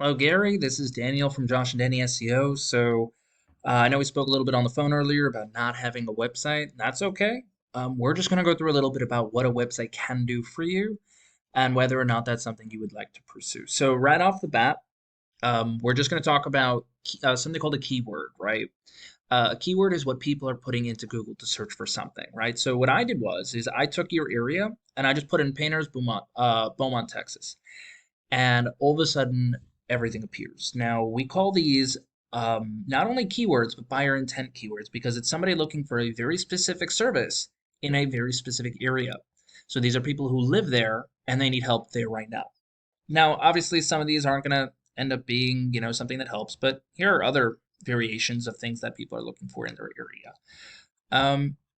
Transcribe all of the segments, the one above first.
Hello, Gary. This is Daniel from Josh and Danny SEO. I know we spoke a little bit on the phone earlier about not having a website. That's okay. We're just going to go through a little bit about what a website can do for you and whether or not that's something you would like to pursue. So, right off the bat, we're just going to talk about something called a keyword, right? A keyword is what people are putting into Google to search for something, right? So what I did is I took your area and I just put in Painters, Beaumont, Texas, and all of a sudden everything appears. Now we call these not only keywords but buyer intent keywords because it's somebody looking for a very specific service in a very specific area. So these are people who live there and they need help there right now. Now, obviously, some of these aren't going to end up being, something that helps, but here are other variations of things that people are looking for in their area.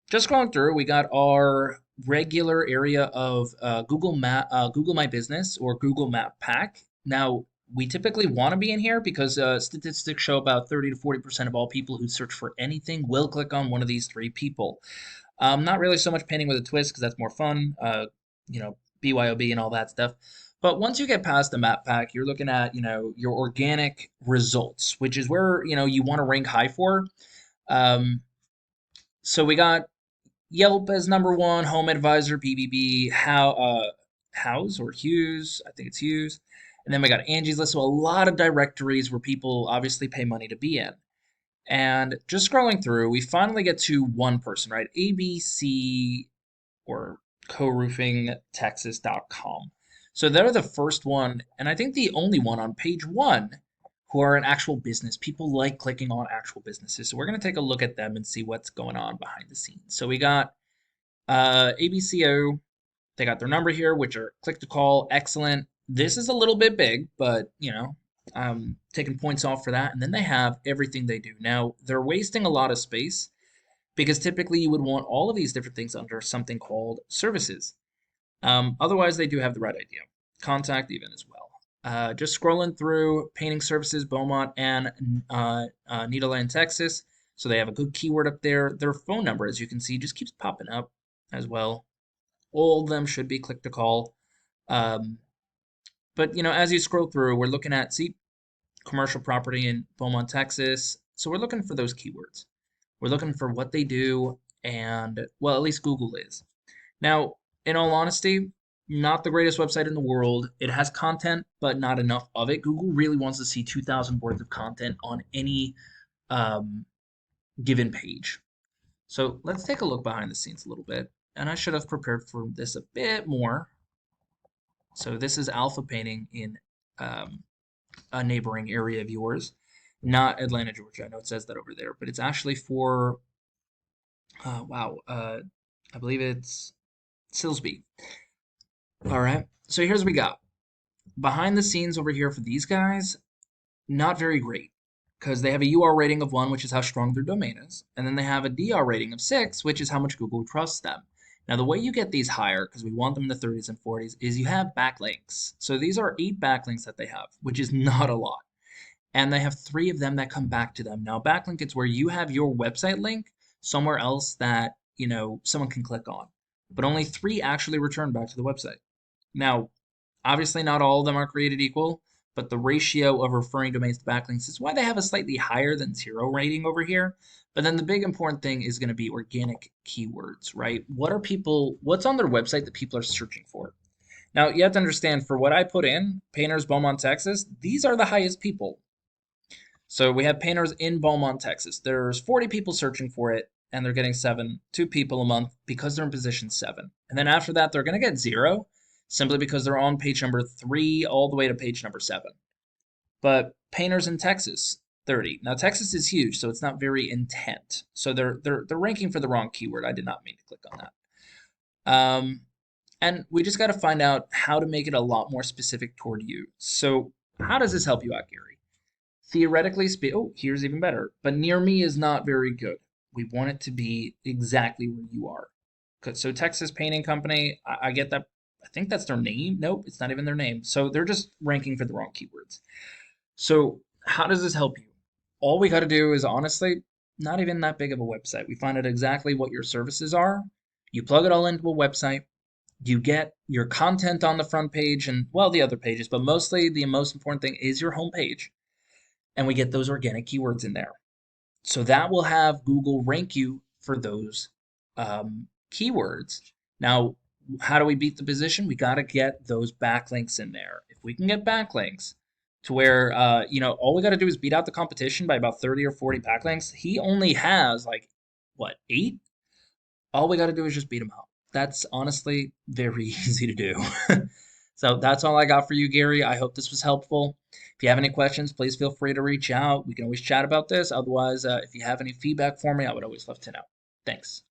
Just going through, we got our regular area of Google My Business or Google Map Pack. Now, we typically want to be in here because statistics show about 30 to 40% of all people who search for anything will click on one of these three people. Not really so much painting with a twist because that's more fun, BYOB and all that stuff. But once you get past the map pack, you're looking at, your organic results, which is where, you want to rank high for. Um, so we got Yelp as number one, Home Advisor, BBB, House or Hughes, I think it's Hughes. And then we got Angie's List, so a lot of directories where people obviously pay money to be in. And just scrolling through, we finally get to one person, right? ABC or co-roofingtexas.com. So they're the first one, and I think the only one on page one who are an actual business. People like clicking on actual businesses. So we're going to take a look at them and see what's going on behind the scenes. So we got ABCO. They got their number here, which are click to call. Excellent. This is a little bit big, but taking points off for that. And then they have everything they do. Now, they're wasting a lot of space because typically you would want all of these different things under something called services. Otherwise, they do have the right idea. Contact even as well. Just scrolling through painting services, Beaumont and Nederland, Texas. So they have a good keyword up there. Their phone number, as you can see, just keeps popping up as well. All of them should be click to call. But as you scroll through, we're looking at commercial property in Beaumont, Texas. So we're looking for those keywords. We're looking for what they do, and well, at least Google is. Now, in all honesty, not the greatest website in the world. It has content, but not enough of it. Google really wants to see 2,000 words of content on any um, given page. So let's take a look behind the scenes a little bit. And I should have prepared for this a bit more. So this is alpha painting in a neighboring area of yours, not Atlanta, Georgia. I know it says that over there, but it's actually for, I believe it's Silsby. All right. So here's what we got. Behind the scenes over here for these guys, not very great because they have a UR rating of 1, which is how strong their domain is. And then they have a DR rating of 6, which is how much Google trusts them. Now, the way you get these higher, because we want them in the 30s and 40s, is you have backlinks. So these are 8 backlinks that they have, which is not a lot. And they have 3 of them that come back to them. Now, backlink is where you have your website link somewhere else that, someone can click on. But only 3 actually return back to the website. Now, obviously not all of them are created equal, but the ratio of referring domains to backlinks is why they have a slightly higher than 0 rating over here. But then the big important thing is going to be organic keywords, right? What's on their website that people are searching for? Now, you have to understand for what I put in, Painters, Beaumont, Texas, these are the highest people. So we have Painters in Beaumont, Texas. There's 40 people searching for it, and they're getting 2 people a month because they're in position 7. And then after that, they're going to get 0 simply because they're on page number 3 all the way to page number 7. But Painters in Texas, 30. Now Texas is huge, so it's not very intent. So they're ranking for the wrong keyword. I did not mean to click on that. And we just got to find out how to make it a lot more specific toward you. So how does this help you out, Gary? Theoretically, here's even better. But near me is not very good. We want it to be exactly where you are. So Texas Painting Company, I get that. I think that's their name. Nope, it's not even their name. So they're just ranking for the wrong keywords. So how does this help you? All we got to do is honestly not even that big of a website. We find out exactly what your services are. You plug it all into a website. You get your content on the front page and, well, the other pages, but mostly the most important thing is your home page. And we get those organic keywords in there. So that will have Google rank you for those keywords. Now, how do we beat the position? We got to get those backlinks in there. If we can get backlinks to where, all we got to do is beat out the competition by about 30 or 40 backlinks. He only has like, what, 8? All we got to do is just beat him out. That's honestly very easy to do. So that's all I got for you, Gary. I hope this was helpful. If you have any questions, please feel free to reach out. We can always chat about this. Otherwise, if you have any feedback for me, I would always love to know. Thanks.